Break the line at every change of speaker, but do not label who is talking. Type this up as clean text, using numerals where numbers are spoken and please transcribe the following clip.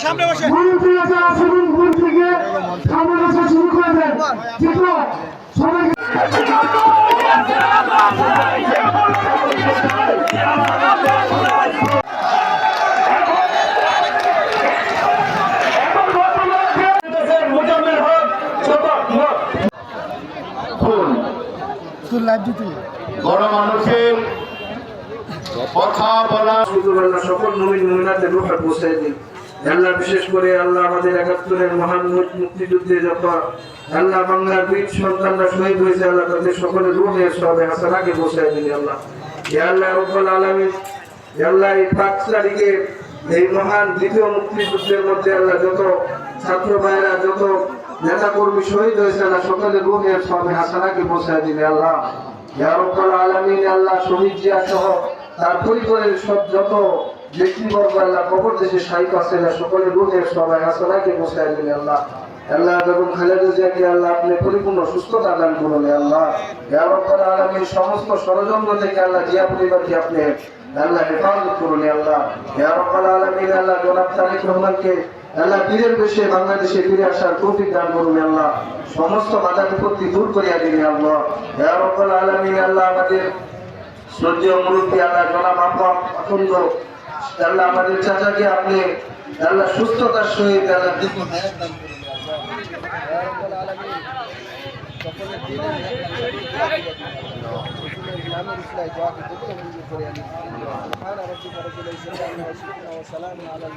সামনে বসে
শুরু করে দেন সবাইকে
বড় মানুষের কথা বলা
সকল মুমিন মুমিনাতের রূহে পৌঁছে দিন আল্লাহ। বিশেষ করে আল্লাহ আমাদের ৭১-এর মহান মুক্তিযুদ্ধে যত আল্লাহ বাংলার বীর সন্তানরা শহীদ হয়েছে, আল্লাহ তাদের সকলের রূহে সবে হাসানাকে পৌঁছে দিন আল্লাহ। ইয়া আল্লাহ রব্বুল আলামিন, ইয়া আল্লাহ এই ৫ তারিখে এই মহান দ্বিতীয় মুক্তিযুদ্ধের মধ্যে আল্লাহ যত ছাত্র ভাইরা যত নেতা কর্মী শহীদ হয়েছে আল্লাহ সকলের রূহে সবে হাসানাকে পৌঁছে দিন আল্লাহ। ইয়া রব্বুল আলামিন, আল্লাহ শহীদ জিয়া সহ তার পরিবারের সব যত ব্যক্তিবর্গ আল্লাহ কবর দেশে শায়িত আছে আল্লাহ সকলের রূহে সবাই হাসানাকে পৌঁছে দিন আল্লাহ। আল্লাহ বেগম খালেদা জিয়াকে আল্লাহ আপনি পরিপূর্ণ সুস্থতা দান করুন আল্লাহ। ইয়া রব্বুল আলামিন, সমস্ত ষড়যন্ত্র থেকে আল্লাহ জিয়া পরিবারকে আপনি আল্লাহ হেফাজত করুন আল্লাহ। ইয়া রব্বুল আলামিন, আল্লাহ জনাব তারেক রহমানকে আল্লাহ বীরের বেশে বাংলাদেশে ফিরে আসার তৌফিক দান করুন আল্লাহ। সমস্ত বাধা বিপত্তি দূর করিয়া দিন আল্লাহ। ইয়া রব্বুল আলামিন, আল্লাহ আমাদের শ্রদ্ধেয় মুরব্বী আল্লাহ জনাব আখন্দ আল্লাহ আমাদের চাচাকে আপনি আল্লাহ সুস্থতার সহিত আল্লাহ দীর্ঘ হায়াত দান করুন আল্লাহ।